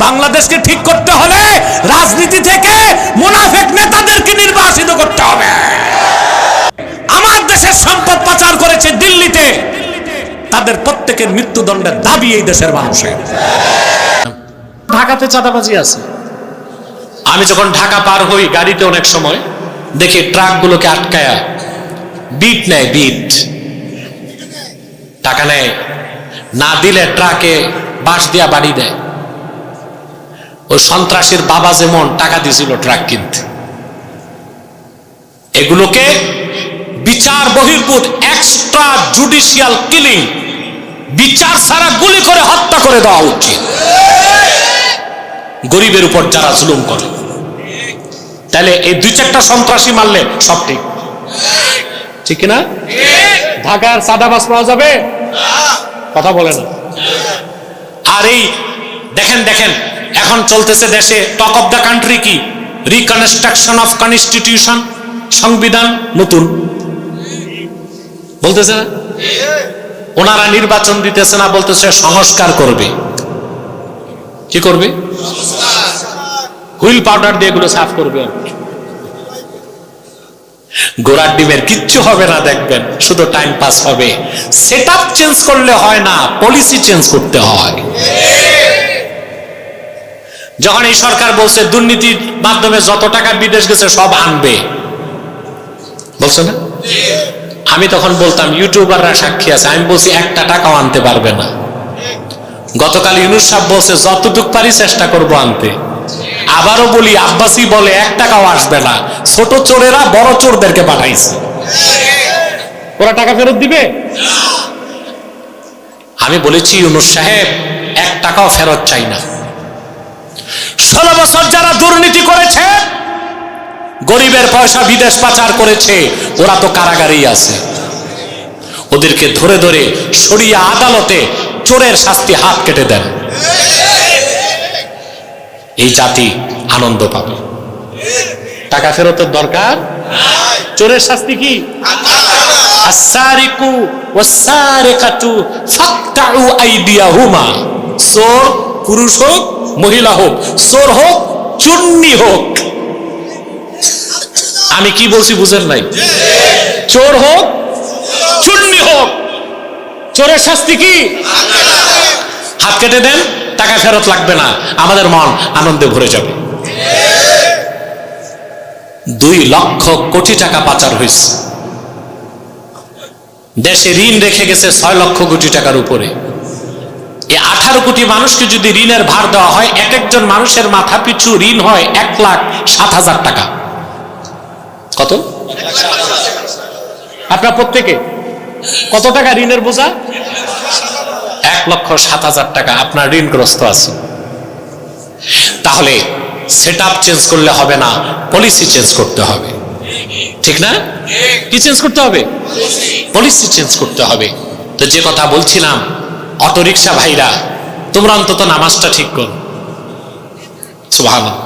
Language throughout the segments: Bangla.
বাংলাদেশকে ঠিক করতে হলে রাজনীতি থেকে মুনাফিক নেতাদেরকে নির্বাচিত করতে হবে। আমার দেশের সম্পদ পাচার করেছে দিল্লিতে, তাদের প্রত্যেকের মৃত্যুদণ্ডের দাবি এই দেশের মানুষের। ঢাকাতে চাঁদাবাজি আছে। আমি যখন ঢাকা পার হই গাড়িতে অনেক সময় দেখি ট্রাকগুলোকে আটকায়া বিট নেয়, বিট টাকা নেয়, না দিলে ট্রাকে বাঁশ দিয়া বাড়ি দেয়। ওই সন্ত্রাসীর বাবা যেমন টাকা দিয়েছিল ট্রাক কিনতে, এগুলোকে বিচার বহির্ভূত এক্সট্রা জুডিশিয়াল কিলিং, বিচার ছাড়া গুলি করে হত্যা করে দেওয়া উচিত গরিবের উপর যারা জুলুম করে। তাহলে এই দুই চারটা সন্ত্রাসী মারলে সব ঠিক, ঠিক কিনা? ঢাকার চাঁদাবাজ পাওয়া যাবে? কথা বলে না। আর এই দেখেন দেখেন এখন চলতেছে দেশে টক অফ দ্য কান্ট্রি কি? রিকনস্ট্রাকশন অফ কনস্টিটিউশন, সংবিধান নতুন বলতেছে না? ওনারা নির্বাচন দিতেছে না, বলতেছে সংস্কার করবে। কি করবে? হুইল পাউডার দিয়ে এগুলো সাফ করবে। গোড়ার ডিমের কিচ্ছু হবে না, দেখবেন শুধু টাইম পাস হবে। সেটআপ চেঞ্জ করলে হয় না, পলিসি চেঞ্জ করতে হয়। যখন এই সরকার বলছে দুর্নীতির মাধ্যমে যত টাকা বিদেশ গেছে সব আনবে, বলছে না? আমি তখন বলতাম, ইউটিউবাররা সাক্ষী আছে, আমি বলছি একটা টাকাও আনতে পারবে না। গতকাল ইউনূস সাহেব বলছে যতটুক পারি চেষ্টা করবো আনতে। আবারও বলি, আব্বাসী বলে 1 টাকাও আসবে না। ছোট চোরেরা বড় চোরদেরকে পাঠাইছে, ওরা টাকা ফেরত দিবে? আমি বলেছি ইউনূস সাহেব 1 টাকাও ফেরত চাই না। 16 বছর যারা দুর্নীতি করেছে, গরিবের পয়সা বিদেশ পাচার করেছে, ওরা তো কারাগারেই আছে। ওদেরকে ধরে ধরে শরিয়া আদালতে চোরের শাস্তি হাত কেটে দেন, এই জাতি আনন্দ পাবে। টাকা ফেরতের দরকার, চোরের শাস্তি কি? আস-সারিকু ওয়াস-সারিকাতু ফাকতাউ আইদিয়াহুমা। চোর পুরুষ হোক মহিলা হোক, চোর হোক চুন্নি হোক, আমি কি বলছি বুঝেন নাই? চোর হোক চুন্নি হোক, চোরের শাস্তি কি? হাত কেটে দেন, টাকা ফেরত লাগবে না, আমাদের মন আনন্দে ভরে যাবে। 2 লক্ষ কোটি টাকা পাচার হয়েছে। দেশে ঋণ রেখে গেছে 6 লক্ষ কোটি টাকার উপরে। এই 18 কোটি মানুষকে যদি ঋণের ভার দেওয়া হয়, এক একজন মানুষের মাথা পিছু ঋণ হয় 1,07,000 টাকা। কত? আপনার প্রত্যেকে কত টাকা ঋণের বোঝা? 1,07,000 টাকা আপনার ঋণগ্রস্ত আছে। তাহলে সেটআপ চেঞ্জ করলে হবে না, পলিসি চেঞ্জ করতে হবে, ঠিক না? কি চেঞ্জ করতে হবে? পলিসি চেঞ্জ করতে হবে। তো যে কথা বলছিলাম, অটো রিক্সা ভাইরা, তোমরা অন্তত নামাজটা ঠিক করো। সুবহানাল্লাহ।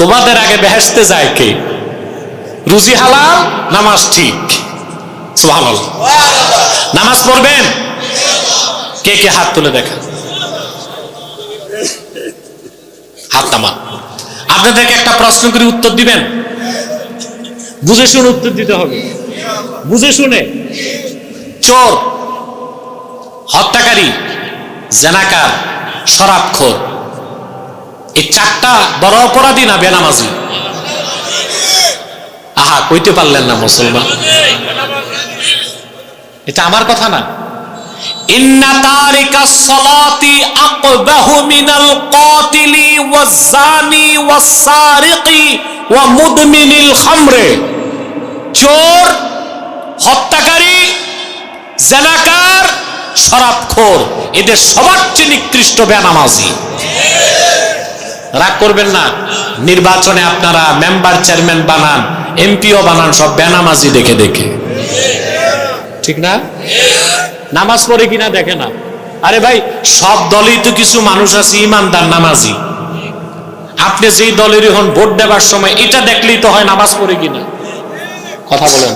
তোমাদের আগে বেহেশতে যায় কে? রুজি হালাল, নামাজ ঠিক। সুবহানাল্লাহ। নামাজ পড়বেন? কে কে হাত তুলে দেখা? হাত নামান। আপনাদেরকে একটা প্রশ্ন করে উত্তর দিবেন, বুঝে শুনে উত্তর দিতে হবে, বুঝে শুনে। চোর, হত্যাকারী, জেনাকার, শরাবখোর, এই 4টা বড় অপরাধী না বেনামাজি? আহা, কইতে পারলেন না মুসলমান? এটা আমার কথা না। ইন্না তারিকাস সালাতি আকবাহু মিনাল কাতিলি ওয়াজ জানি ওয়াস সারিকি ওয়া মুদমিনিল খামরে। চোর, হত্যাকারী, জেনাকার, শরাবখোর, এদের সবার চেয়ে নিকৃষ্ট বেনামাজি। রাগ করবেন না, নির্বাচনে আপনারা মেম্বার চেয়ারম্যান বানান, এমপিও বানান, সব বেনামাজি দেখে দেখে, ঠিক না? নামাজ পড়ে কিনা দেখে না। আরে ভাই, সব দলেই তো কিছু মানুষ আছে ইমানদার নামাজি। আপনি যেই দলেরই হন, ভোট দেবার সময় এটা দেখলেই তো হয় নামাজ পড়ে কিনা। কথা বলেন,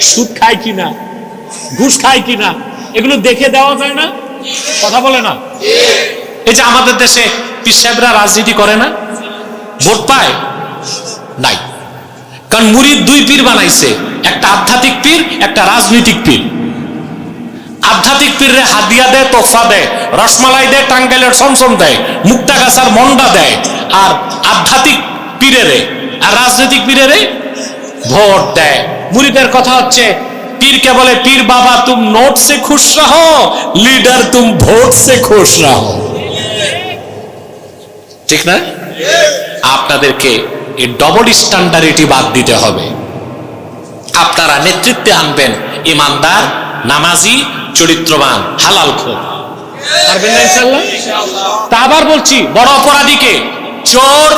সুদ খায় কিনা, ঘুষ খায় কিনা, এগুলো দেখে দেওয়া যায় না? কথা বলে না? এই যে আমাদের দেশে পীর সাহেবরা রাজনীতি করে না, ভোট পায় নাই, কারণ মুরিদ দুই পীর বানাইছে, একটা আধ্যাত্মিক পীর, একটা রাজনৈতিক পীর। আধ্যাত্মিক পীরে হাদিয়া দেয়, তোফা দেয়, রসমালাই দেয়, টাঙ্গাইলের সমসম দেয়, মুক্তাগাছার মন্ডা দেয়, আর আধ্যাত্মিক পীরেরে আর রাজনৈতিক পীরেরে ভোট দেয়। মুরিদের কথা হচ্ছে, पीर क्या बोले, पीर बाबा तुम नोट से खुश रहो, लीडर तुम ভোট से खुश रहो। ঠিক না? আপনাদেরকে এই ডবল স্ট্যান্ডার্ডিটি বাদ দিতে হবে। আপনারা নেতৃত্বে আনবেন ইমানদার, নামাজি, চরিত্রবান, হালালখোর। পারবেন না ইনশাআল্লাহ? তা আবার বলছি, বড় অপরাধীকে, চোর,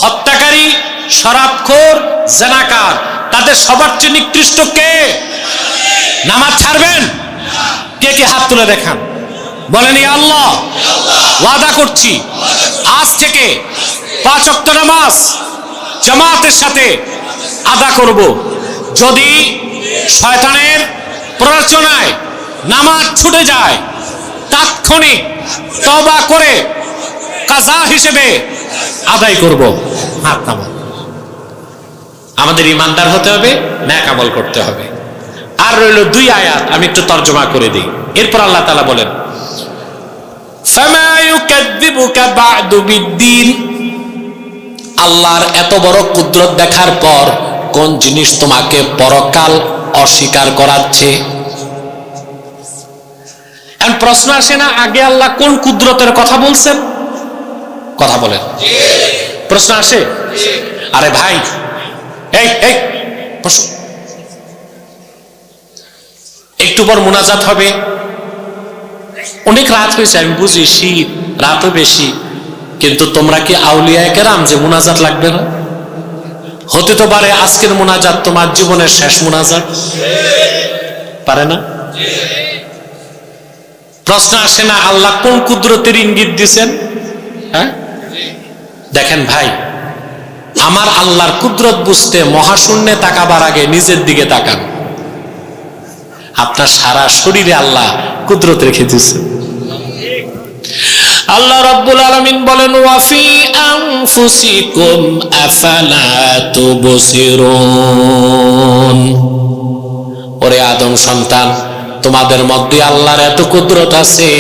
হত্যাকারী, শরাবখোর, জেনাকার, তাদের সবার চেয়ে নিকৃষ্ট কে? নামাজ ছাড়বেন? কে কে হাত তুলে দেখান, বলেন ইয়া আল্লাহ ওয়াদা করছি আজ থেকে 5 ওয়াক্ত নামাজ জামাতের সাথে আদা করব। যদি শয়তানের প্ররোচনায় নামাজ ছুটে যায়, তাৎক্ষণিক তওবা করে কাজা হিসেবে আদায় করব। হাত নামান। আমাদের ইমানদার হতে হবে, নেক আমল করতে হবে। আর রইল 2 আয়াত, আমি একটু তর্জমা করে দিই। এরপর আল্লাহ তাআলা বলেন, ফামা ইউকাযযিবুকা বা'দু বিদ্দীন, আল্লাহর এত বড় কুদরত দেখার পর কোন জিনিস তোমাকে পরকাল অস্বীকার করাচ্ছে? এখন প্রশ্ন আসে না, আগে আল্লাহ কোন কুদরতের কথা বলছেন? কথা বলেন, প্রশ্ন আসে? আরে ভাই, এই এই বসো, একটু পর মুনাজাত হবে। অনেক রাত হয়েছে, আমি বুঝি, শীত, রাতও বেশি, কিন্তু তোমরা কি আউলিয়ায়ে কেরাম যে মুনাজাত লাগবে না? হতে তো পারে আজকের মুনাজাত তোমার জীবনের শেষ মুনাজাত, পারে না? প্রশ্ন আসে না, আল্লাহ কোন কুদরতের ইঙ্গিত দিয়েছেন? হ্যাঁ, দেখেন ভাই, আমার আল্লাহর কুদরত বুঝতে মহাশূন্যে তাকাবার আগে নিজের দিকে তাকান। আপনার সারা শরীরে আল্লাহ কুদরত রেখে দিয়েছেন। আল্লাহ রাব্বুল আলামিন বলেন, ওয়া ফি আনফুসিকুম আফালা তুবসিরুন, ওরে আদম সন্তান, তোমাদের মধ্যে আল্লাহর এত কুদরত আছে,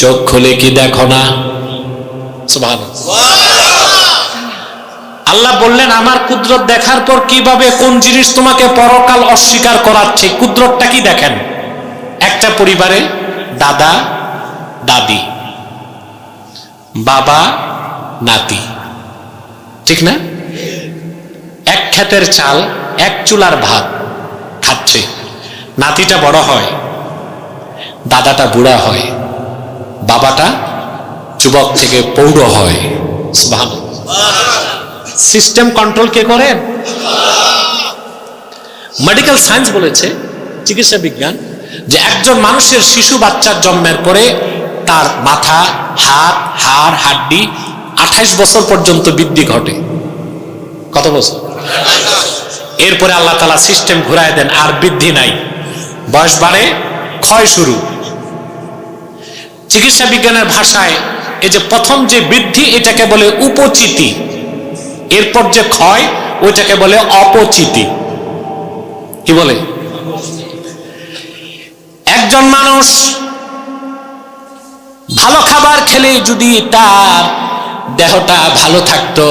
চোখ খুলে কি দেখো না? সুবহানাল্লাহ। আল্লাহ বললেন, আমার কুদরত দেখার পর কিভাবে কোন জিনিস তোমাকে পরকাল অস্বীকার করাচ্ছে, কুদরতটা কি দেখেন। একটা পরিবারে দাদা দাদি, বাবা নাতি, ঠিক না? এক ক্ষেতের চাল, এক চুলার ভাত খাচ্ছে। নাতিটা বড় হয়, দাদাটা বুড়া হয়, বাবাটা যুবক থেকে পৌঢ় হয়। সুবহানাল্লাহ। সিস্টেম কন্ট্রোল কে করেন? মেডিকেল সায়েন্স বলেছে, চিকিৎসা বিজ্ঞান, যে একজন মানুষের শিশু বাচ্চার জন্মের পরে তার মাথা, হাত, হাড়, হাড্ডি 28 বছর পর্যন্ত বৃদ্ধি ঘটে। কত বছর? এরপরে আল্লাহ তাআলা সিস্টেম ঘুরায় দেন, আর বৃদ্ধি নাই, বয়স বাড়ে, ক্ষয় শুরু। চিকিৎসা বিজ্ঞানের ভাষায় এই যে প্রথম যে বৃদ্ধি, এটাকে বলে উপচিতি, এরপর যে ক্ষয়, ওইটাকে বলে অপচিতি। কি বলে? একজন মানুষ ভালো খাবার খেলে যদি তার দেহটা ভালো থাকতো,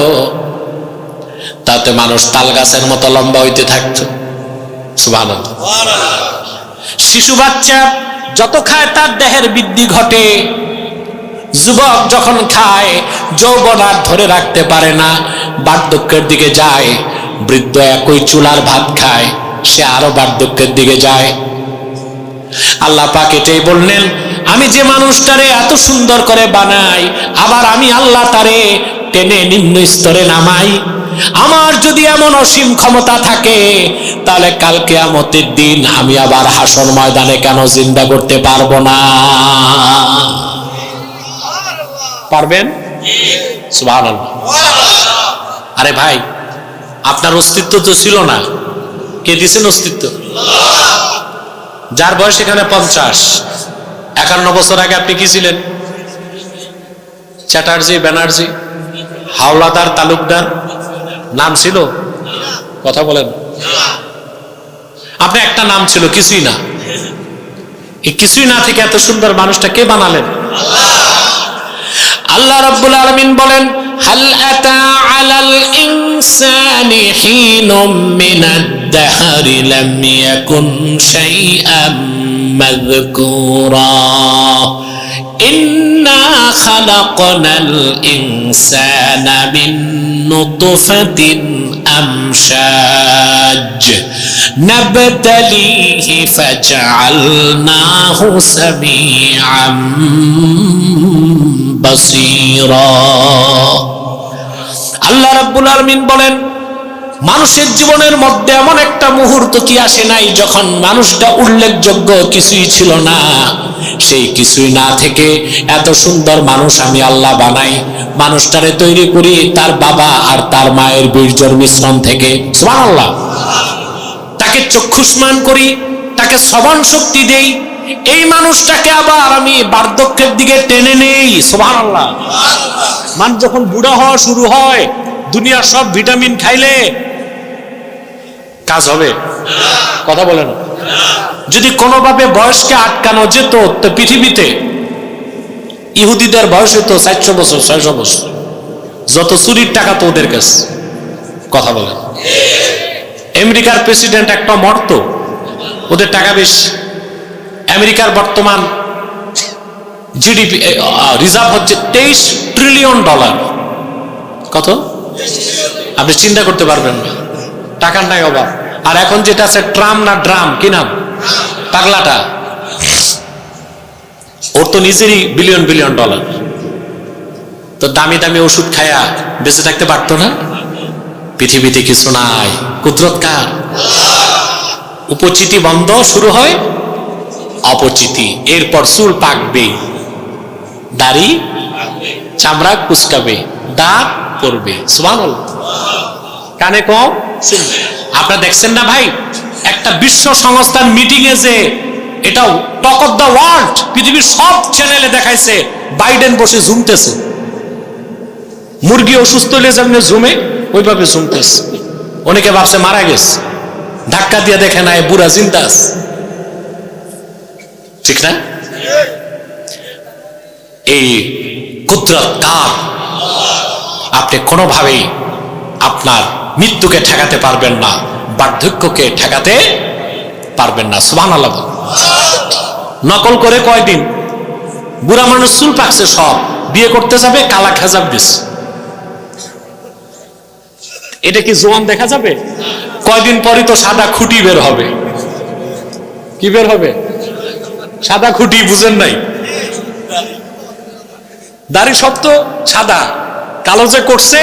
তাতে মানুষ তাল গাছের মতো লম্বা হইতে থাকতো। সুবহানাল্লাহ। শিশু বাচ্চা যত খায় তার দেহের বৃদ্ধি ঘটে। যুবক যখন খায়, যৌবন আর ধরে রাখতে পারে না, বার্ধক্যের দিকে যায়। বৃদ্ধ একই চুলার ভাত খায়, সে আরো বার্ধক্যের দিকে যায়। আল্লাহ পাক এটাই বললেন, আমি যে মানুষটারে এত সুন্দর করে বানাই, আবার আমি আল্লাহ তারে টেনে নিম্ন স্তরে নামাই। আমার যদি এমন অসীম ক্ষমতা থাকে, তাহলে কাল কিয়ামতের দিন আমি আবার হাসর ময়দানে কেন জিন্দা করতে পারবো না? পারবেন? সুবহানাল্লাহ। আরে ভাই, আপনার অস্তিত্ব তো ছিল না, কে দিয়েছেন অস্তিত্ব? যার বয়স এখানে 50, 51 বছর আগে আপনি কি ছিলেন? চ্যাটার্জি, ব্যানার্জি, হাওলাদার, তালুকদার নাম ছিল? কথা বলেন। আপনি একটা নাম ছিল, কিছুই না। এই কিছুই না থেকে এত সুন্দর মানুষটা কে বানালেন? আল্লাহ রাব্বুল আলামিন বলেন, হাল আতা আলাল ইনসানি হিনুম মিনাদ দাহরি লাম ইয়াকুন শাইআম মাযকুরা ইন্না খালাকনাল ইনসানা মিন নুতফাতিন আমশাজ নাবতালিহি ফাজআলনাহু সামিআম বাসীরা। আল্লাহ রাব্বুল আলামিন বলেন, মানুষের জীবনের মধ্যে এমন একটা মুহূর্ত কি আসে নাই যখন মানুষটা উল্লেখযোগ্য কিছুই ছিল না, সেই কিছুই না থেকে এত সুন্দর মানুষ আমি আল্লাহ বানাই। মানুষটারে তৈরি করি তার বাবা আর তার মায়ের বীর্যের মিশ্রণ থেকে, সুবহানাল্লাহ। তাকে চক্ষুষ্মান করি, তাকে শ্রবণ শক্তি দেই, এই মানুষটাকে আবার আমি বার্ধক্যের দিকে টেনে নেই, সুবহানাল্লাহ। মানুষ যখন বুড়া হওয়া শুরু হয়, দুনিয়ার সব ভিটামিন খাইলে কাজ হবে? কথা বলেন। যদি কোনোভাবে বয়সকে আটকানো যেত তো পৃথিবীতে ইহুদিদের বয়স হতো 400 বছর, 600 বছর। যত চুরির টাকা তো ওদের কাছে। কথা বলেন। আমেরিকার প্রেসিডেন্ট একটা মরতো, ওদের টাকা বেশি। আমেরিকার বর্তমান জিডিপি রিজার্ভ হচ্ছে $23 ট্রিলিয়ন। কত? আপনি চিন্তা করতে পারবেন না, টাকার নাই অভাব। আর এখন যেটা আছে ট্রাম না ড্রাম, কি নাম পাগলাটা, ওর তো নিজেরই বিলিয়ন বিলিয়ন ডলার। তো দামি দামি ওষুধ খায়া বেঁচে থাকতে পারতো না? পৃথিবীতে কিছু নাই, কুদরত কার? উপচিতি বন্ধ, শুরু হয় অপচিতি। এরপর চুল পাকবে, দাড়ি চামড়া কুচকাবে, দাঁত পড়বে, সুবহানাল্লাহ। কানে কম শুনবে। আপনারা দেখছেন না ভাই, একটা বিশ্ব সংস্থার মিটিং এ যে এটা টক অফ দ্য ওয়ার্ল্ড, পৃথিবীর সব চ্যানেলে দেখাইছে, বাইডেন বসে ঝুমতেছে। মুরগি অসুস্থ হলে যেমনি ঝুমে, ওইভাবে ঝুমতেছে। অনেকে ভাবছে মারা গেছে, ধাক্কা দিয়ে দেখে না বুড়া চিন্তা আছে, ঠিক না? এই কুদরত কার? আপনি কোনোভাবেই আপনার মৃত্যুকে ঠেকাতে পারবেন না, বার্ধক্যকে ঠেকাতে পারবেন না, সুবহানাল্লাহ। নকল করে কয়দিন বুড়া মানুষ চুল পাকছে, সব বিয়ে করতে যাবে, কালা খেজাব দিস, এটা কি জোয়ান দেখা যাবে? কয়দিন পরই তো সাদা খুঁটি বের হবে। কি বের হবে? সাদা খুঁটি, বুঝেন নাই? দাড়ি সব তো সাদা, কালো যে করছে,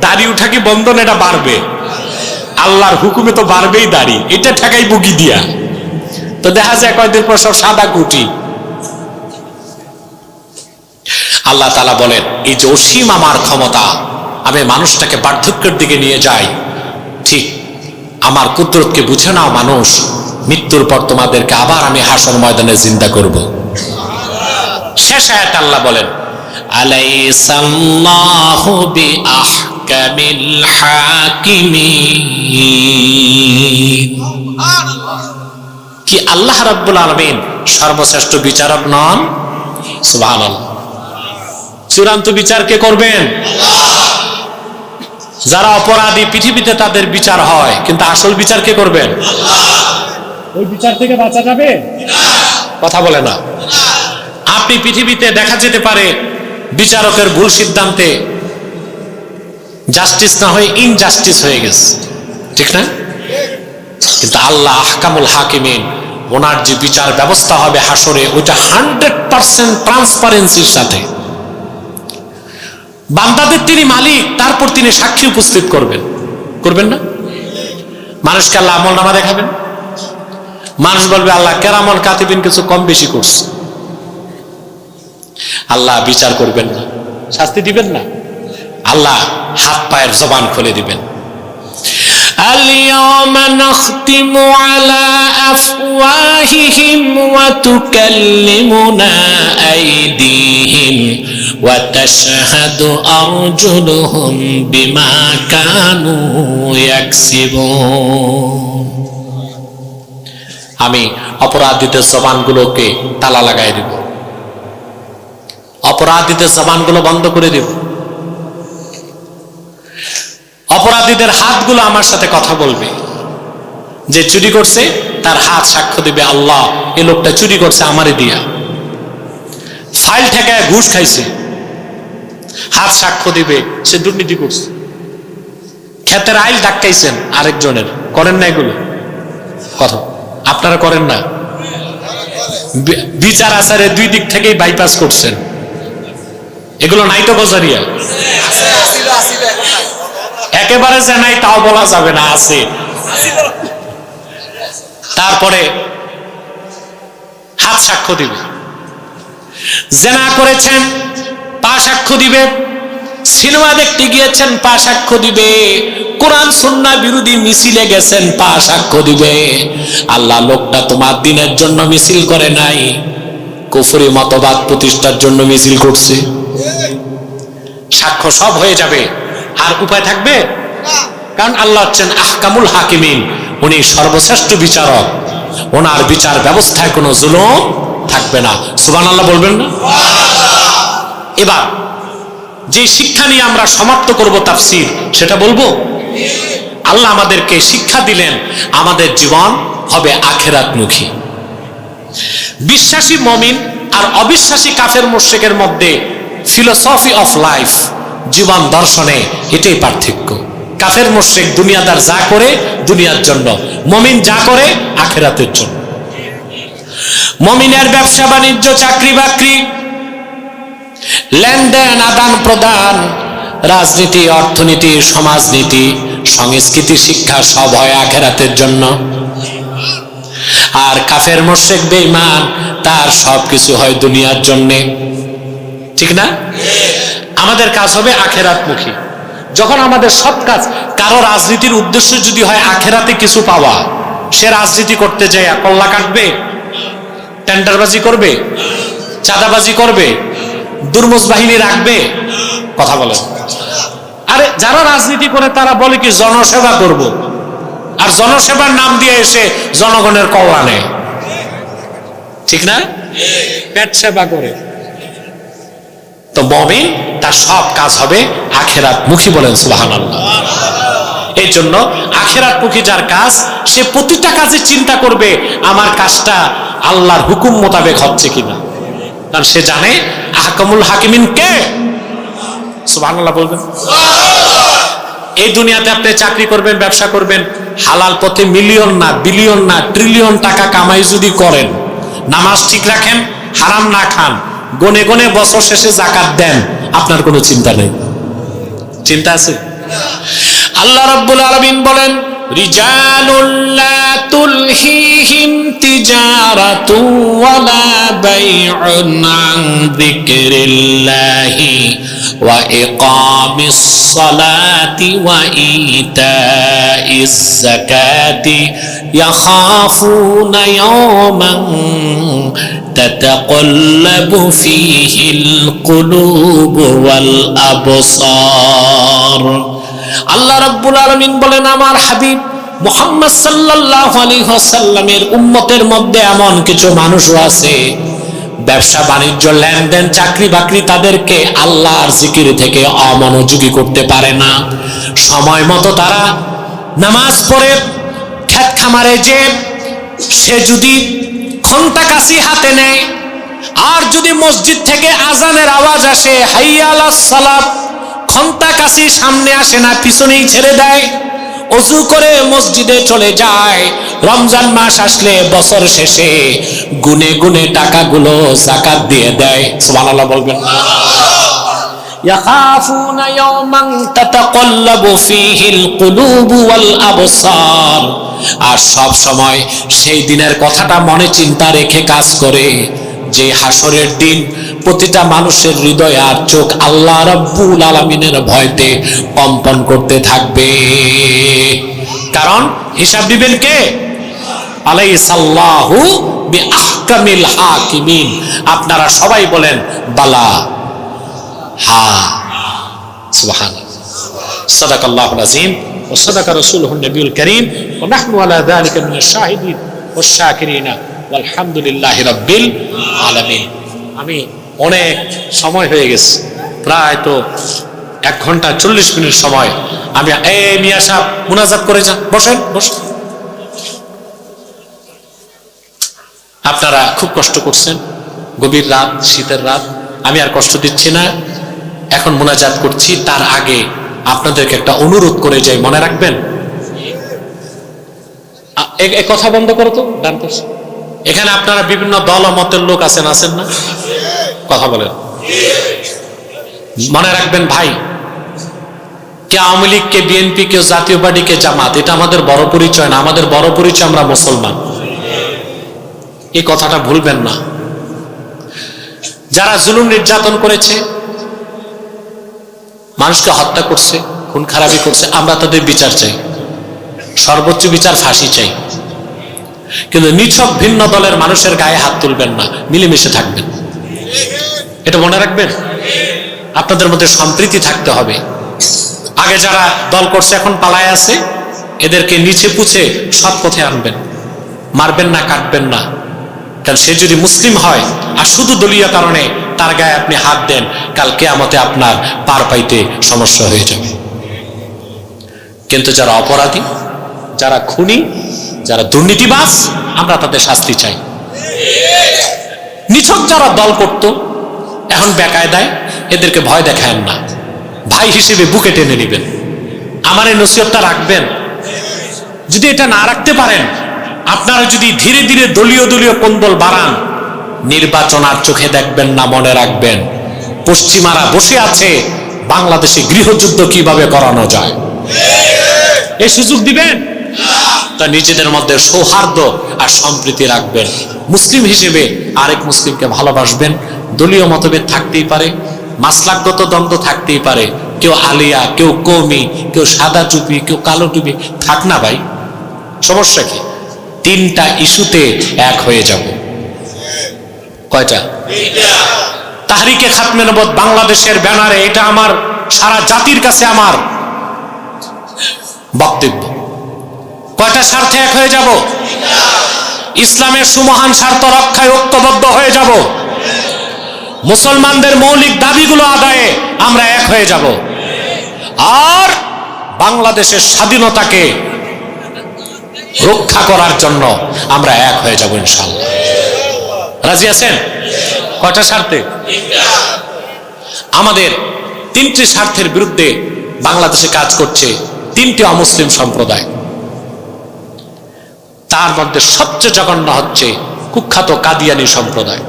দাড়ি উঠা কি বন্ধন, এটা বাড়বে আল্লাহর হুকুমে, তো বাড়বেই দাড়ি, এটা ঠেকাই বুকি দিয়া। তো দেখা যায় কয়েকদিন পর সব সাদা কুটি। আল্লাহ তাআলা বলেন, এই যে অসীম আমার ক্ষমতা, আমি মানুষটাকে বার্ধক্যের দিকে নিয়ে যাই, ঠিক আমার কুদরতকে বুঝে নাও মানুষ, মৃত্যুর পর তোমাদেরকে আবার আমি হাসর ময়দানে জিন্দা করব। শেষ আয়াত আল্লাহ বলেন, আলাইসাল্লাহু বিআহকামিল হাকিমিন। কি আল্লাহ রাব্বুল আলামিন সর্বশ্রেষ্ঠ বিচারক নন? সুবহানাল্লাহ। চূড়ান্ত বিচার কে করবেন? যারা অপরাধী পৃথিবীতে তাদের বিচার হয়, কিন্তু আসল বিচার কে করবেন? ওই বিচার থেকে বাঁচা যাবে? কথা বলে না। আপনি পৃথিবীতে দেখা যেতে পারে বিচারকের ভুল সিদ্ধান্তে জাস্টিস না হয়ে ইনজাস্টিস হয়ে গেছে, ঠিক না? কিন্তু আল্লাহ আহকামুল হাকিমিন, ওনার যে বিচার ব্যবস্থা হবে হাসরে, ওইটা 100% ট্রান্সপারেন্সির সাথে। বান্দাদের তিনি মালিক, তারপর তিনি সাক্ষী উপস্থিত করবেন, করবেন না? মানুষকে আল্লাহ আমল নামা দেখাবেন, মানুষ বলবে আল্লাহ কেরামল কাতিবিন কিছু কম বেশি করছে। আল্লাহ বিচার করবেন না, শাস্তি দিবেন না, আল্লাহ হাত পায়ের জবান খুলে দিবেন। اليوم نختم على أفواههم وتكلمنا أيديهم ওয়া তাশহাদু আরজুলুহুম বিমা কানু ইয়াকসিবুন। আমি অপরাধীদের জবানগুলোকে তালা লাগাই দেব, অপরাধীদের জবানগুলো বন্ধ করে দেব, অপরাধীদের হাতগুলো আমার সাথে কথা বলবে। যে চুরি করছে তার হাত সাক্ষ্য দিবে, আল্লাহ এই লোকটা চুরি করছে আমারে দিয়া। ফাইল ঠেকায় ঘুষ খাইছে, হাত সাক্ষ্য দিবে সে দুর্নীতি করছে। ক্ষেতের আইল ডাক্কাইছেন আরেকজনের, করেন না এগুলো কথা? আপনারা করেন না? বিচার আচারে দুই দিক থেকেই বাইপাস করছেন, এগুলো নাই তো গজারিয়া? একেবারে যে নাই তাও বলা যাবে না, আছে। তারপরে হাত সাক্ষ্য দিবে, জেনা করেছেন পা সাক্ষ্য দিবে, সিনেমা দেখতে গিয়েছেন পা সাক্ষ্য দিবে, কোরআন সুন্নাহ বিরোধী মিছিলে গেছেন পা সাক্ষ্য দিবে। আল্লাহ লোকটা তোমার দিনের জন্য মিছিল করে নাই, কুফরি মতবাদ প্রতিষ্ঠার জন্য মিছিল করছে। সাক্ষ্য সব হয়ে যাবে, আর উপায় থাকবে? কারণ আল্লাহ হচ্ছেন আহকামুল হাকিমিন, উনি সর্বশ্রেষ্ঠ বিচারক, ওনার বিচার ব্যবস্থায় কোনো জুলুম থাকবে না। সুবহানাল্লাহ বলবেন না? এবার যে শিক্ষা নিয়ে আমরা সমাপ্ত করব তাফসীর, সেটা বলবো। আল্লাহ আমাদেরকে শিক্ষা দিলেন আমাদের জীবন হবে আখিরাতমুখী। বিশ্বাসী মুমিন আর অবিশ্বাসী কাফের মুশরিকের মধ্যে ফিলোসফি অফ লাইফ, জীবন দর্শনে এটাই পার্থক্য। কাফের মুশরিক দুনিয়াদার যা করে দুনিয়ার জন্য, মুমিন যা করে আখিরাতের জন্য। মুমিনের ব্যবসা বাণিজ্য, চাকরি বাকরি, লেনদেন আদান প্রদান, রাজনীতি, অর্থনীতি, সমাজনীতি, সংস্কৃতি, শিক্ষা সব হয় আখিরাতের জন্য। আর কাফের মুশরিক বেঈমান তার সবকিছু হয় দুনিয়ার জন্য, ঠিক না? আমাদের কাজ হবে আখিরাতমুখী। যখন আমাদের সব কাজ, কারো রাজনীতির উদ্দেশ্য যদি হয় আখিরাতে কিছু পাওয়া, সে রাজনীতি করতে যায় কল্লা কাটবে, টেন্ডারবাজি করবে, চাঁদাবাজি করবে, দুর্মুজ বাহিনী রাখবে? কথা বলেন। আরে যারা রাজনীতি করে তারা বলে কি জনসেবা করব, আর জনসেবার নাম দিয়ে এসে জনগণের কল্যাণ নেয়, ঠিক না? পেট সেবা করে। তো মুমিন তার সব কাজ হবে আখিরাতমুখী, বলেন সুবহানাল্লাহ। এই জন্য আখিরাতমুখী যার কাজ, সে প্রতিটা কাজে চিন্তা করবে আমার কাজটা আল্লাহর হুকুম মোতাবেক হচ্ছে কিনা, কারণ সে জানে আহকামুল হাকিমিন কে। সুবহানাল্লাহ বলবেন। এই দুনিয়াতে আপনি চাকরি করবেন, ব্যবসা করবেন, হালাল পথে মিলিয়ন না বিলিয়ন না ট্রিলিয়ন টাকা কামাই যদি করেন, নামাজ ঠিক রাখেন, হারাম না খান, গনে গনে বছর শেষে যাকাত দেন, আপনার কোনো চিন্তা নেই। চিন্তা আছে? আল্লাহ রাব্বুল আলামিন বলেন, রিজালুল লা তুলহিহিম তিজারাতু ওয়ালা বাইউন আন যিকরিল্লাহি ওয়া ইকামিস সালাতি ওয়া ইতাইজ যাকাতি ইয়াখাফুনা ইয়াওমান তাতাকাল্লাবু ফীহিল কুলুবু ওয়াল আবসার। আল্লাহ রাব্বুল আলামিন বলেন, আমার হাবিব মুহাম্মদ সাল্লাল্লাহু আলাইহি ওয়াসাল্লামের উম্মতের মধ্যে এমন কিছু মানুষও আছে, ব্যবসা বাণিজ্য, লেনদেন, চাকরি বাকরি তাদেরকে আল্লাহর জিকির থেকে অমনোযোগী করতে পারে না। সময় মতো তারা নামাজ পড়ে ক্ষেত খামারে যে সে যদি ঘন্টা কাশি হাতে নেয়, আর যদি মসজিদ থেকে আজানের আওয়াজ আসে, হাইয়া আলাস সালাত, ঘন্টা কাশি সামনে আসে না, পিছনেই ছেড়ে দেয়, ওযু করে মসজিদে চলে যায়। রমজান মাস আসলে বছর শেষে গুনে গুনে টাকাগুলো যাকাত দিয়ে দেয়। সুবহানাল্লাহ বলবেন না? ইয়াখাফুনা ইয়াওমান তাতাকাল্লাবু ফীহিল কুলুবু ওয়াল আবসার। আর সব সময় সেই দিনের কথাটা মনে চিন্তা রেখে কাজ করে, যে হাসরের দিন প্রতিটা মানুষের হৃদয় আর চোখ আল্লাহ রাব্বুল আলামিনের ভয়তে কম্পন করতে থাকবে। কারণ হিসাব দিবেন কে? আলাইসাল্লাহু বিআহকামিল হাকিমিন। আপনারা সবাই বলেন বালা। হা। সুবহানাল্লাহ। সাদাকাল্লাহুল আযীম ওয়া সাদাকা রাসূলুহুন নবিয়ুল কারীম ওয়া নাহনু আলা যালিকা মিনাশ শাহিদিন ওয়াশ শাকিরিন আলহামদুলিল্লাহি রাব্বিল আলামিন। আমি অনেক সময় হয়ে গেছে, প্রায় তো 1 ঘন্টা 40 মিনিট সময়। আমি মিয়া সাহেব মুনাজাত করে যান, বসেন বসেন। আপনারা খুব কষ্ট করছেন, গভীর রাত, শীতের রাত, আমি আর কষ্ট দিচ্ছি না, এখন মুনাজাত করছি। তার আগে আপনাদেরকে একটা অনুরোধ করে যাই, মনে রাখবেন। কথা বন্ধ করো তো, ডান পাশে। এখানে আপনারা বিভিন্ন দল ও মতের লোক আছেন না? কথা বলেন। মনে রাখবেন ভাই, কে আওয়ামী লীগ, কে বিএনপি, কেউ জাতীয় পার্টি, কে জামাত, এটা আমাদের বড় পরিচয় না। আমাদের বড় পরিচয় আমরা মুসলমান। এই কথাটা ভুলবেন না। যারা জুলুম নির্যাতন করেছে, মানুষকে হত্যা করছে, খুন খারাপি করছে, আমরা তাদের বিচার চাই, সর্বোচ্চ বিচার, ফাঁসি চাই। কিন্তু নিছক ভিন্ন দলের মানুষের গায়ে হাত তুলবেন না, মিলেমিশে থাকবেন। এটা মনে রাখবেন। আপনাদের মধ্যে সম্প্রীতি থাকতে হবে। আগে যারা দল করছে, এখন পালায় আছে, এদেরকে নিচে পুছে সৎ পথে আনবেন, মারবেন না, কাটবেন না। কারণ সে যদি মুসলিম হয় আর শুধু দলীয় কারণে তার গায়ে আপনি হাত দেন, কাল কিয়ামতে আপনার পার পাইতে সমস্যা হয়ে যাবে। কিন্তু যারা অপরাধী, যারা খুনি, যারা দুর্নীতিবাজ, আমরা তাদের শাস্তি চাই। নিছক যারা দল করত, এখন বেকায়দায়, এদেরকে ভয় দেখায়েন না, ভাই হিসেবে বুকে টেনে নেবেন। আমার এই নসিহতটা রাখবেন। যদি এটা না রাখতে পারেন, আপনারা যদি ধীরে ধীরে দলীয় কোন্দল বাড়ান, নির্বাচন আর চোখে দেখবেন না। মনে রাখবেন, পশ্চিমারা বসে আছে বাংলাদেশে গৃহযুদ্ধ কিভাবে করানো যায়, এই সুযোগ দিবেন। তা নিজেদের মধ্যে সৌহার্দ্য আর সম্প্রীতি রাখবেন। মুসলিম হিসেবে আরেক মুসলিমকে ভালোবাসবেন। দলীয় মতভেদ থাকতেই পারে, মাসলাকগত দ্বন্দ্ব থাকতেই পারে, কেউ আলিয়া, কেউ কওমি, কেউ সাদা টুপি, কেউ কালো টুপি, থাক না ভাই, সমস্যা কি? 3টা ইস্যুতে এক হয়ে যাব। কয়টা? তাহরিকে খাতমে নবুয়ত বাংলাদেশের ব্যানারে, এটা আমার সারা জাতির কাছে আমার বক্তব্য। কয়টা স্বার্থে এক হয়ে যাব? ইসলামের সুমহান স্বার্থ রক্ষায় ঐক্যবদ্ধ হয়ে যাব। মুসলমানদের মৌলিক দাবিগুলো আদায়ে আমরা এক হয়ে যাব। আর বাংলাদেশের স্বাধীনতাকে রক্ষা করার জন্য আমরা এক হয়ে যাব ইনশাআল্লাহ। রাজি আছেন? কয়টা স্বার্থে? আমাদের 3টি স্বার্থের বিরুদ্ধে বাংলাদেশে কাজ করছে 3টি অমুসলিম সম্প্রদায়। তার মধ্যে সবচেয়ে জঘন্য হচ্ছে কুখ্যাত কাদিয়ানি সম্প্রদায়।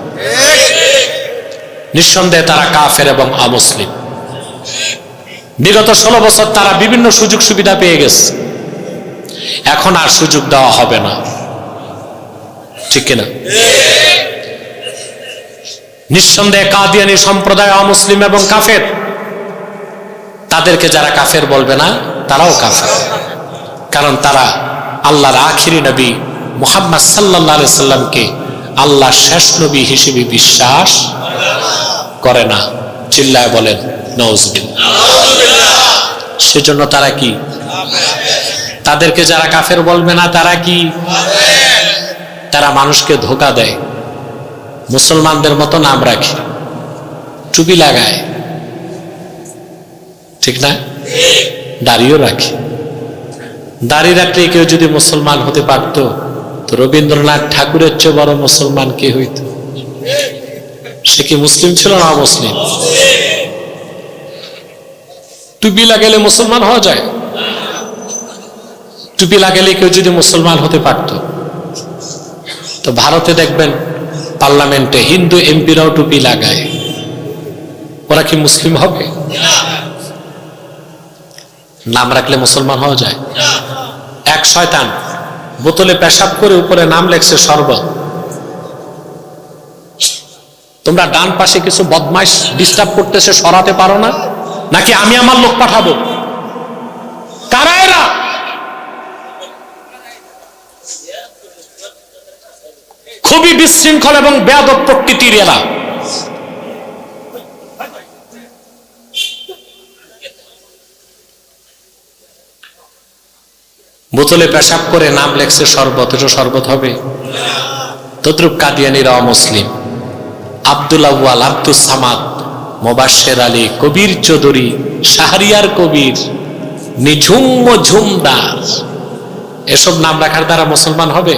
নিঃসন্দেহে তারা কাফের এবং অমুসলিম। বিগত 16 বছর তারা বিভিন্ন সুযোগ সুবিধা পেয়ে গেছে, এখন আর সুযোগ দেওয়া হবে না, ঠিক কিনা? নিঃসন্দেহে কাদিয়ানি সম্প্রদায় অমুসলিম এবং কাফের। তাদেরকে যারা কাফের বলবে না, তারাও কাফের। কারণ তারা আল্লাহর আখিরি নবী মুহাম্মদ সাল্লাল্লাহু আলাইহি সাল্লামকে আল্লাহর শেষ নবী হিসেবে বিশ্বাস করে না। চিল্লায় বলেন নাউজুবিল্লাহ। সেজন্য তারা কি? তাদেরকে যারা কাফের বলবে না, তারা কি? তারা মানুষকে ধোঁকা দেয়। মুসলমানদের মতো নাম রাখে, টুপি লাগায়, ঠিক না? দাড়িও রাখে। দাড়ি রাখলে কেউ যদি মুসলমান হতে পারত, তো রবীন্দ্রনাথ ঠাকুরের চেয়ে বড় মুসলমান কে হইত? সে কি মুসলিম ছিল না অমুসলিম? টুপি লাগালে মুসলমান হওয়া যায়? টুপি লাগালে কেউ যদি মুসলমান হতে পারত, তো ভারতে দেখবেন পার্লামেন্টে হিন্দু এমপিরাও টুপি লাগায়, ওরা কি মুসলিম হবে? নাম রাখলে মুসলমান হওয়া যায়? এক শয়তান বোতলে পেশাব করে উপরে নাম লেখছে শরবত। তোমরা ডান পাশে কিছু বদমাইশ ডিস্টার্ব করতেছে, সরাতে পারো না নাকি আমি আমার লোক পাঠাবো? কারা এরা? খুবই বিশৃঙ্খল এবং বেয়াদব প্রকৃতির এরা। বোতলে পেশাব করে নাম লেখছে শরবত, এটা শরবত হবে? তদ্রুপ কাদিয়ানিরা অমুসলিম। আব্দুল আউয়াল, আব্দুল সামাদ, মোবাশ্বের আলী, কবির চৌধুরী, শাহরিয়ার কবির, নিঝুম ঝুমদার, এসব নাম রাখার দ্বারা মুসলমান হবে?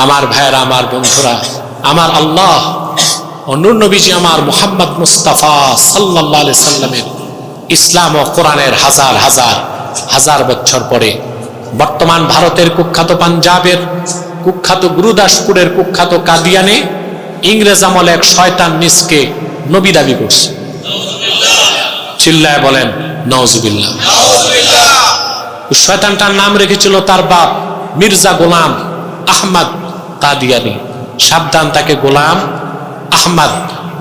আমার ভাইয়েরা, আমার বন্ধুরা, আমার আল্লাহ ও নূর নবীজি আমার মুহাম্মদ মুস্তাফা সাল্লাল্লাহু আলাইহি সাল্লামের ইসলাম ও কোরআনের হাজার হাজার হাজার বছর পরে বর্তমান ভারতের কুখ্যাত পাঞ্জাবের কুখ্যাত গুরুদাসপুরের কুখ্যাত কাদিয়ানে ইংরেজ আমলে এক শয়তান নিজকে নবী দাবি করছে। চিল্লায় বলেন নাউজুবিল্লাহ। শয়তানটার নাম রেখেছিল তার বাপ মির্জা গোলাম আহমদ কাদিয়ানি। সাবধান, তাকে গোলাম আহমদ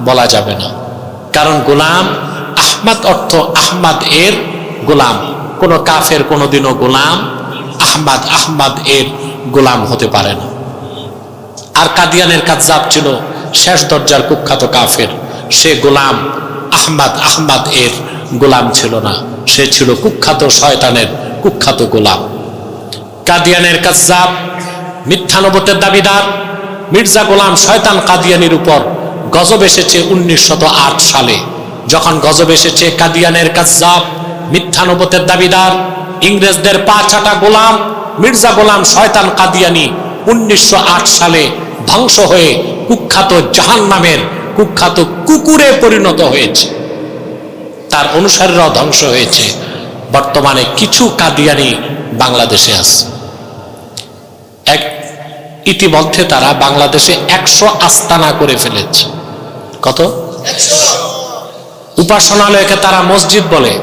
বলা যাবে না, কারণ গোলাম আহমদ অর্থ আহমদ এর গোলাম। কোন কাফের কোনদিনও গোলাম আহমদ এর গোলাম হতে পারে না। আর কাদিয়ানের কাযযাব ছিল শেষ দরজার কুখ্যাত কাফের, সে গোলাম আহমদ এর গোলাম ছিল না, সে ছিল কুখ্যাত শয়তানের কুখ্যাত গোলাম। কাদিয়ানের কাযযাব মিথ্যা নবুয়তের দাবিদার মির্জা গোলাম শয়তান কাদিয়ানির উপর গজব এসেছে 1908 সালে। যখন গজব এসেছে, কাদিয়ানের কাযযাব মিথ্যা নবুয়তের দাবিদার ইংরেজদের পা চাটা গোলাম মির্জা গোলাম শয়তান কাদিয়ানি 1908 সালে ধ্বংস হয়ে কুখ্যাত জাহান্নামের কুখ্যাত কুকুরে পরিণত হয়েছে, তার অনুসারীরাও ধ্বংস হয়েছে। বর্তমানে কিছু কাদিয়ানি বাংলাদেশে আছে। ইতিমধ্যে তারা বাংলাদেশে 100 আস্তানা করে ফেলেছে। কত? উপাসনালয়কে তারা মসজিদ বলে।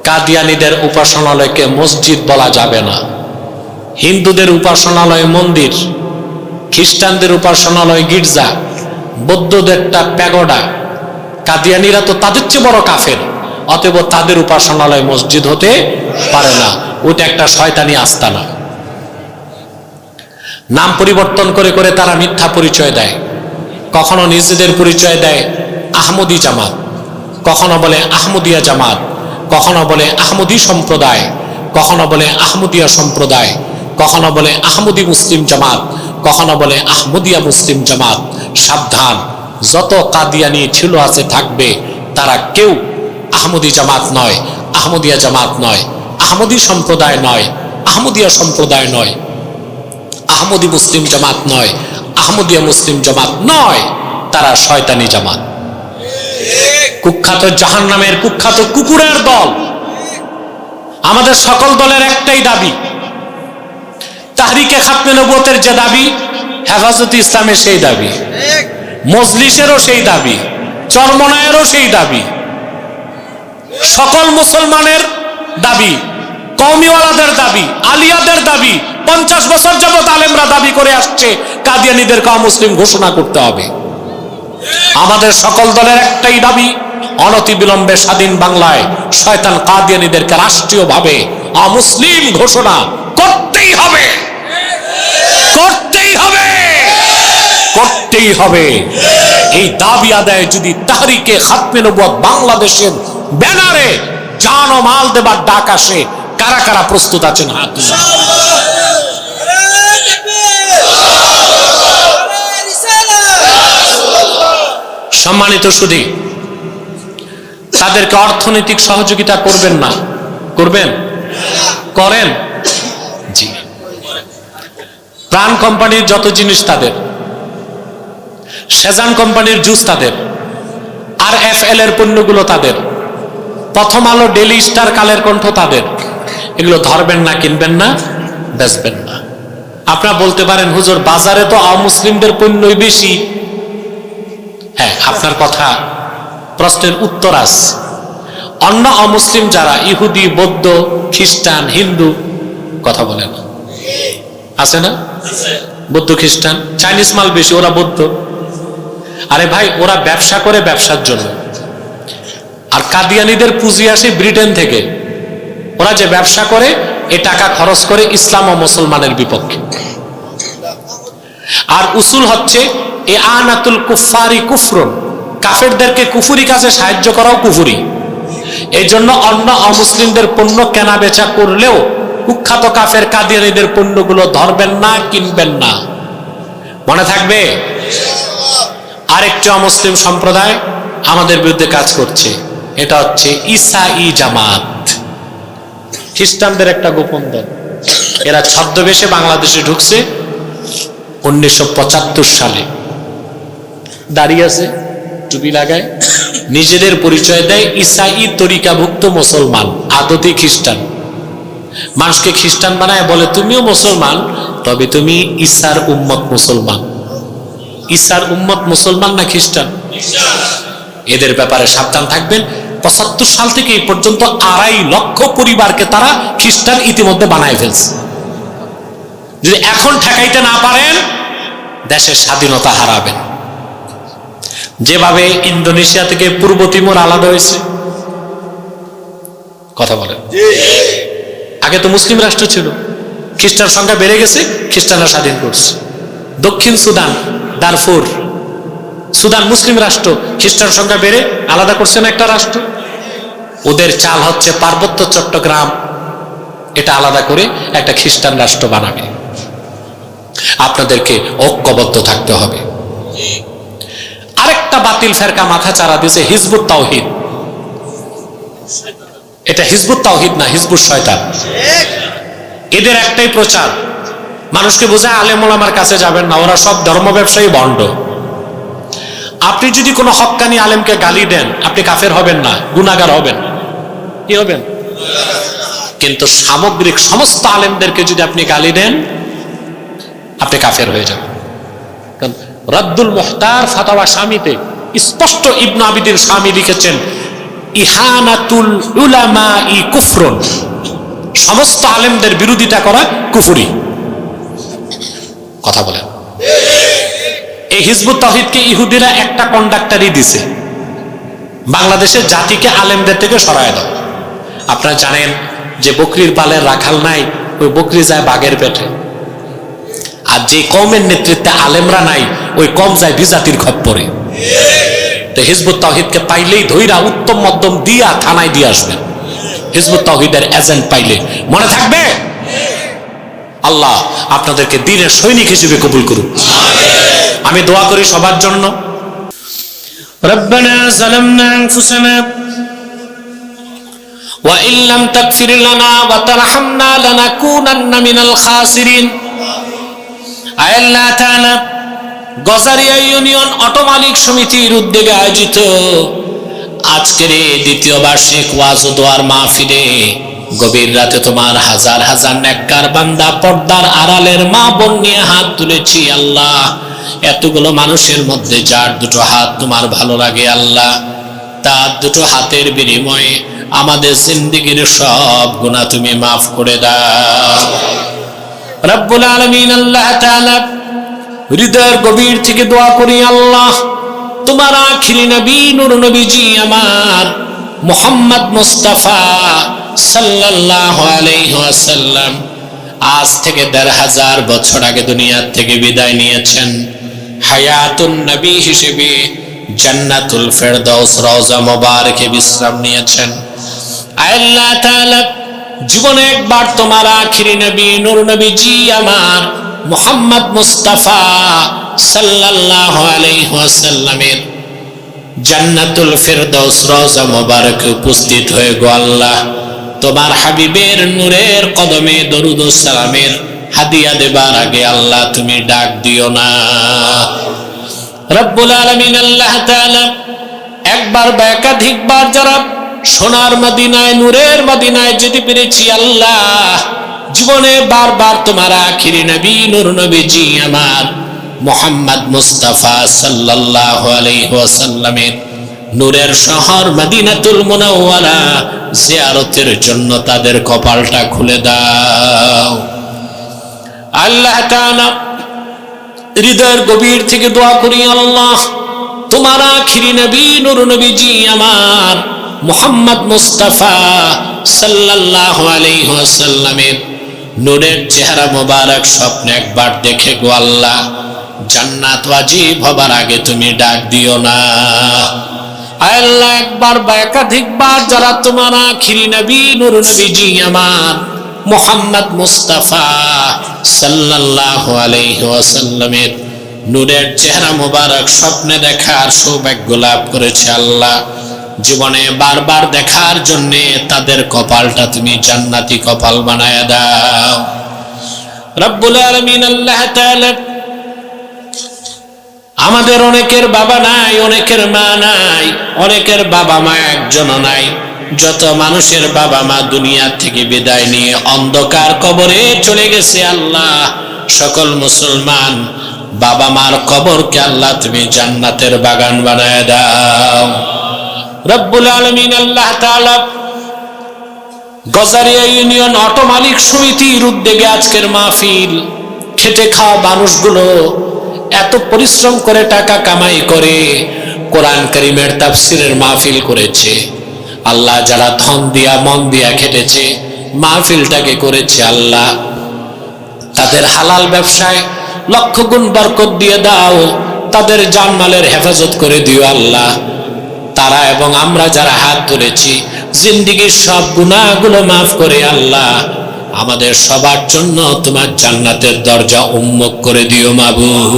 কাদিয়ানীদের উপাসনালয়কে মসজিদ বলা যাবে না। হিন্দুদের উপাসনালয় মন্দির, খ্রিস্টানদের উপাসনালয় গির্জা, বৌদ্ধদেরটা প্যাগোডা। কাদিয়ানীরা তো তাদের চেয়ে বড় কাফের, অতএব তাদের উপাসনালয় মসজিদ হতে পারে না, ওটা একটা শয়তানি আস্তানা। নাম পরিবর্তন করে করে তারা মিথ্যা পরিচয় দেয়। কখনো নিজেদের পরিচয় দেয় আহমদি জামাত, কখনো বলে আহমদিয়া জামাত, কখনো বলে আহমদি সম্প্রদায়, কখনো বলে আহমদিয়া সম্প্রদায়, কখনো বলে আহমদি মুসলিম জামাত, কখনো বলে আহমদিয়া মুসলিম জামাত। সাবধান, যত কাদিয়ানি ছিল আছে থাকবে, তারা কেউ আহমদি জামাত নয়, আহমদিয়া জামাত নয়, আহমদি সম্প্রদায় নয়, আহমদিয়া সম্প্রদায় নয়, আহমদি মুসলিম জামাত নয়, আহমদিয়া মুসলিম জামাত নয়, তারা শয়তানি জামাত, কুখ্যাত জাহান্নামের কুখ্যাত কুকুরের দল। আমাদের সকল দলের একটাই দাবি, তাহরিকে খাতমে নবুয়তের যে দাবি, হেফাজতে ইসলামের সেই দাবি, মজলিসেরও সেই দাবি, চরমনায়েরও সেই দাবি, সকল মুসলমানের দাবি, কওমিওয়ালাদের দাবি, আলিয়াদের দাবি। 50 বছর যাবত আলেমরা দাবি করে আসছে কাদিয়ানীদেরকে অমুসলিম ঘোষণা করতে হবে। আমাদের সকল দলের একটাই দাবি, অনতিবিলম্বে স্বাধীন বাংলায় শয়তান কাদিয়ানীদেরকে রাষ্ট্রীয়ভাবে অমুসলিম ঘোষণা করতেই হবে, করতেই হবে, করতেই হবে। এই দাবি আদায়ে যদি তাহরিকে খাতমে নবুয়ত বাংলাদেশের ব্যানারে জান ও মাল দেবার ডাক আসে, কারা কারা প্রস্তুত আছেন? হাত তুলুন। সম্মানিত সুধী, তাদেরকে অর্থনৈতিক সহযোগিতা করবেন না? করবেন? করেন? জি। প্রাণ কোম্পানির যত জিনিস তাদের, সেজান কোম্পানির জুস তাদের, RFL এর পণ্যগুলো তাদের, প্রথম আলো, ডেলি স্টার, কালের কণ্ঠ তাদের। এগুলো ধরবেন না, কিনবেন না, বেচবেন না। আপনারা বলতে পারেন, হুজুর বাজারে তো অমুসলিমদের পণ্যই বেশি। হ্যাঁ, আপনার কথা, প্রশ্নের উত্তর আছে। অন্য অমুসলিম যারা ইহুদি, বৌদ্ধ, খ্রিস্টান, হিন্দু, কথা বলে না, আছে না? বৌদ্ধ, খ্রিস্টান, চাইনিজ মাল বেশি, ওরা বৌদ্ধ। আরে ভাই, ওরা ব্যবসা করে ব্যবসার জন্য, আর কাদিয়ানীদের পুঁজি আসে ব্রিটেন থেকে। ওরা যে ব্যবসা করে, এ টাকা খরচ করে ইসলাম ও মুসলমানের বিপক্ষে। আর উসুল হচ্ছে এ আনাতুল কুফারি কুফরুন, কাফেরদেরকে কুফুরি কাজে সাহায্য করাও কুফুরি। এই জন্য অন্য অমুসলিমদের পণ্য কেনা বেচা করলেও কুখ্যাত কাফের কাদিয়ানীদের পণ্যগুলো ধরবেন না, কিনবেন না। মনে থাকবে? আরেকটি অমুসলিম সম্প্রদায় আমাদের বিরুদ্ধে কাজ করছে, এটা হচ্ছে ঈসাই জামাত, খ্রিস্টানদের একটা গোপন দল। এরা ছদ্মবেশে বাংলাদেশে ঢুকছে 1975 সালে। দাঁড়িয়ে আছে, টুপি লাগায়, নিজেদের পরিচয় দেয় ঈসাই তরিকাভুক্ত মুসলমান, আদতে খ্রিস্টান। মানুষকে খ্রিস্টান বানায়, বলে তুমিও মুসলমান, তবে তুমি ঈসার উম্মত মুসলমান। ঈসার উম্মত মুসলমান না খ্রিস্টান? এদের ব্যাপারে সাবধান থাকবেন। 75 সাল থেকে এই পর্যন্ত 2.5 লক্ষ পরিবারকে তারা খ্রিস্টান ইতিমধ্যে বানায় ফেলছে। যদি এখন ঠেকাইতে না পারেন, দেশের স্বাধীনতা হারাবেন। যেভাবে ইন্দোনেশিয়া থেকে পূর্ব তিমুর আলাদা হয়েছে, কথা বলেন, আগে তো মুসলিম রাষ্ট্র ছিল, খ্রিস্টান সংখ্যা বেড়ে গেছে, খ্রিস্টানরা স্বাধীন করছে। দক্ষিণ সুদান, দারফুর, সুদান মুসলিম রাষ্ট্র, খ্রিস্টান সংখ্যা বেড়ে আলাদা করছে না একটা রাষ্ট্র। ওদের চাল হচ্ছে পার্বত্য চট্টগ্রাম, এটা আলাদা করে একটা খ্রিস্টান রাষ্ট্র বানাবে। আপনাদেরকে ঐক্যবদ্ধ থাকতে হবে। আরেকটা বাতিল ফেরকা মাথা চারা দিয়েছে হিজবুত তাওহীদ। এটা হিজবুত তাওহীদ না, হিজবুত শয়তান। এদের একটাই প্রচার, মানুষকে বোঝায় আলেম ওলামার কাছে যাবেন না, ওরা সব ধর্ম ব্যবসায়ী ভণ্ড। আপনি যদি কোনো হক্কানি আলেমকে গালি দেন, আপনি কাফের হবেন না, গুনাহগার হবেন। কি হবেন? কিন্তু সামগ্রিক সমস্ত আলেমদেরকে যদি আপনি গালি দেন, আপনি কাফের হয়ে যাবেন। কারণ রাদ্দুল মুহতার ফাতাওয়া শামীতে স্পষ্ট ইবনে আবিদিন শামী লিখেছেন, ইহানাতুল উলামাই কুফরুন, সমস্ত আলেমদের বিরোধিতা করা কুফরি। কথা বলেন। এই হিজবুত তাওহীদকে ইহুদিরা একটা কন্ডাক্টরই দিছে, বাংলাদেশের জাতিকে আলেমদের থেকে সরায় দাও। আপনারা জানেন যে বকরির পালের রাখাল নাই, ওই বকরি যায় বাঘের পেটে। আর যে কওমের নেতৃত্বে আলেমরা নাই, ওই কওম যায় বিজাতির খপ্পরে। তো হিজবুত তাওহীদকে পাইলেই ধইরা উত্তম মধ্যম দিয়া থানায় দিয়ে আসবেন। হিজবুত তাওহীদের এজেন্ট পাইলে, মনে থাকবে। আল্লাহ আপনাদেরকে দ্বীনের সৈনিক হিসেবে কবুল করুন। আমি দোয়া করি সবার জন্য। রব্বানা যালামনা আনফুসানা ওয়া ইন লাম তাগফির লানা ওয়া তারহামনা লানাকুনান্না মিনাল খাসিরিন। আয় আল্লাহ তাআলা, গজারিয়া ইউনিয়ন অটো মালিক সমিতির উদ্যোগে আয়োজিত আজকের এই দ্বিতীয় বার্ষিক ওয়াজ ও দোয়ার মাহফিলে গভীর রাতে তোমার হাজার হাজার নেককার বান্দা পর্দার আড়ালের মা বোন নিয়ে হাত তুলেছি। আল্লাহ, এতগুলো মানুষের মধ্যে যার দুটো হাত তোমার ভালো লাগে আল্লাহ, তার দুটো হাতের বিনিময়ে আমাদের জিন্দেগীর সব গুনাহ তুমি মাফ করে দাও রব্বুল আলামিন। আল্লাহ তাআলা, হৃদয়ের গভীর থেকে দোয়া করি আল্লাহ, তোমার আখিরি নবী নূর নবীজি আমার মুহাম্মদ মুস্তাফা সাল্লাল্লাহু আলাইহি ওয়াসাল্লাম আজ থেকে ১৫০০ বছর আগে দুনিয়া থেকে বিদায় নিয়েছেন। হায়াতুন নবী হিসেবে জান্নাতুল ফেরদাউস রওজা মুবারকে বিশ্রাম নিয়েছেন। আল্লাহ তাআলা, জীবনে একবার তোমার আখিরি নবী নূর নবীজি আমার মুহাম্মদ মুস্তাফা সাল্লাল্লাহু আলাইহি ওয়াসাল্লামের জান্নাতুল ফেরদাউস রওজা মুবারকে উপস্থিত হয়ে গো আল্লাহ, তোমার হাবিবের নূরের কদমে দরুদ ও সালামের হাদিয়া দেবার আগে আল্লাহ তুমি ডাক দিও না রব্বুল আলামিন। আল্লাহ তাআলা, একবার বা একাধিকবার যারা সোনার মদিনায় নূরের মদিনায় যেতে পেরেছি আল্লাহ, জীবনে বারবার তোমার আখিরি নবী নূর নবীজি আমার মুহাম্মদ মুস্তাফা সাল্লাল্লাহু আলাইহি ওয়াসাল্লামের নূরের শহর মদিনাতুল মুনাওয়ারা জিয়ারতের জন্য তাদের কপালটা খুলে দাও আল্লাহ তাআলা। হৃদয়ের গভীর থেকে দোয়া করি আল্লাহ, তোমার আখিরি নবী নূর নবীজি আমার মুহাম্মদ মুস্তাফা সাল্লাল্লাহু আলাইহি ওয়াসাল্লামের নূরের চেহারা মোবারক স্বপ্নে একবার দেখে গো আল্লাহ, জান্নাত ওয়াজিব হবার আগে তুমি ডাক দিও না আল্লাহ একবার বা একাধিকবার যারা তোমার আখিরি নবী নূর নবীজি আমার মুহাম্মদ মুস্তাফা সাল্লাল্লাহু আলাইহি ওয়াসাল্লামের নূরের চেহারা মোবারক স্বপ্নে দেখার সৌভাগ্য লাভ করেছে আল্লাহ, জীবনে বারবার দেখার জন্য তাদের কপালটা তুমি জান্নাতি কপাল বানায় দাও রব্বুল আলামিন। আল্লাহ তাআলা আমাদের অনেকের বাবা নাই, অনেকের মা নাই, অনেকের বাবা মা একজনও নাই। যত মানুষের বাবা মা দুনিয়া থেকে বিদায় নিয়ে অন্ধকার কবরে চলে গেছে আল্লাহ, সকল মুসলমান বাবা মার কবরকে আল্লাহ তুমি জান্নাতের বাগান বানায় দাও রব্বুল আলামিন। আল্লাহ তাআলা গজারিয়া ইউনিয়ন অটো মালিক সমিতির উদ্যোগে আজকের মাহফিল, খেটে খাওয়া মানুষগুলো এত পরিশ্রম করে টাকা কামাই করে কোরআন কারীমের তাফসীরের মাহফিল করেছে আল্লাহ, যারা ধন দিয়া মন দিয়া খেটেছে মাহফিলটাকে করেছে আল্লাহ, তাদের হালাল ব্যবসায় লক্ষ গুণ বরকত দিয়ে দাও, তাদের জানমালের হেফাজত করে দিও আল্লাহ। তারা এবং আমরা যারা হাত ধরেছি জিন্দেগীর সব গুনাহগুলো মাফ করে আল্লাহ আমাদের সবার জন্য তোমার জান্নাতের দরজা উন্মুক্ত করে দিও মাবুদ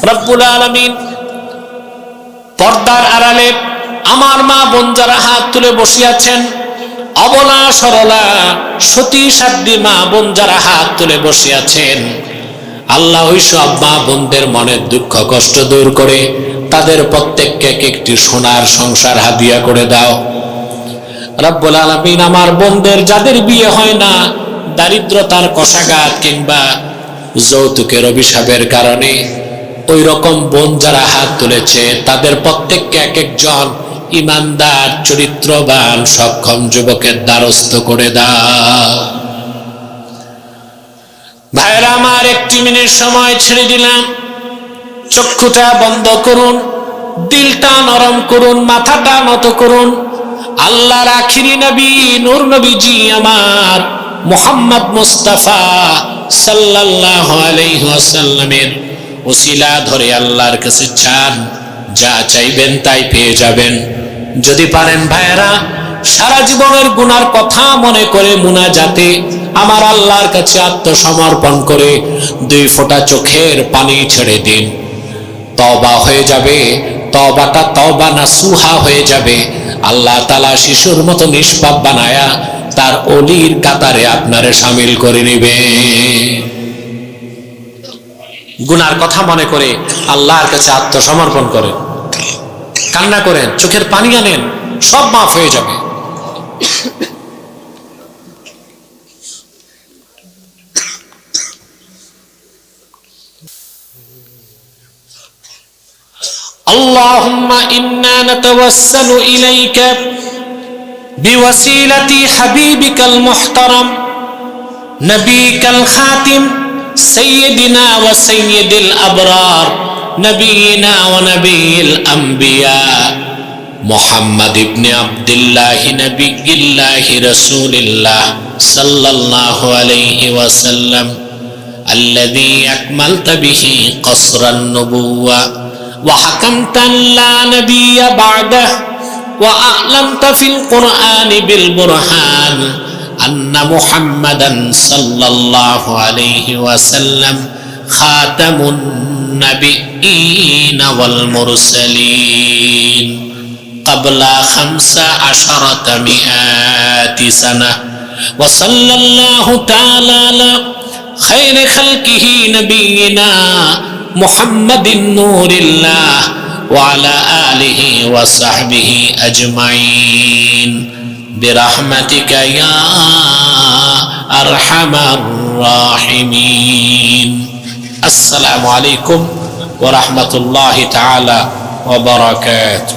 রব্বুল আলামিন। পর্দার আড়ালে আমার মা বোন যারা হাত তুলে বসে আছেন, অবলা সরলা সতী সাধ্বী মা বোন যারা হাত তুলে বসে আছেন, আল্লাহ ওই সব মা বোনদের মনের দুঃখ কষ্ট দূর করে তাদের প্রত্যেককে একটি সোনার সংসার হাদিয়া করে দাও রব্বুল আলামিন। আমার বোনদের যাদের বিয়ে হয় না, দারিদ্রতার কষাঘাত কিংবা যৌতুকের অভিশাপের কারণে ওই রকম বোন যারা হাত তুলেছে তাদের প্রত্যেককে এক একজন ইমানদার চরিত্রবান সক্ষম যুবকের দ্বারস্থ করে দাও ভাইরা আমার। 1 মিনিট সময় ছেড়ে দিলাম, চক্ষুটা বন্ধ করুন, দিলটা নরম করুন, মাথাটা নত করুন। আল্লাহর আখিরি নবী নূর নবীজি আমার মুহাম্মদ মুস্তাফা সাল্লাল্লাহু আলাইহি ওয়াসাল্লামের ওসিলা ধরে আল্লাহর কাছে চান, যা চাইবেন তাই পেয়ে যাবেন। যদি পারেন ভাইরা সারা জীবনের গুনার কথা মনে করে মুনাজাতে আমার আল্লাহর কাছে আত্মসমর্পণ করে 2 ফোঁটা চোখের পানি ছেড়ে দিন, তওবা হয়ে যাবে, তওবাটা তওবা নাসুহা হয়ে যাবে। আল্লাহ তাআলা শিশুর মতো নিষ্পাপ বানায়া তার ওলির কাতারে আপনারে শামিল করে নেবে। গুনার কথা মনে করে আল্লাহর কাছে আত্মসমর্পণ করেন, কান্না করেন, চোখের পানি আনেন, সব মাফ হয়ে যাবে। اللهم إنا نتوسل إليك بوسيلة حبيبك المحترم نبيك الخاتم سيدنا وسيد الأبرار نبينا ونبي الأنبياء محمد بن عبد الله نبي الله رسول الله صلى الله عليه وسلم الذي أكملت به قصر النبوة وحكمت لا نبي بعده وأعلمت في القرآن بالبرهان أن محمدا صلى الله عليه وسلم خاتم النبيين والمرسلين قبل 1500 سنة وصلى الله تعالى على خير خلقه نبينا محمد نور الله وعلى آله وصحبه أجمعين برحمتك يا أرحم الراحمين السلام عليكم ورحمة الله تعالى وبركاته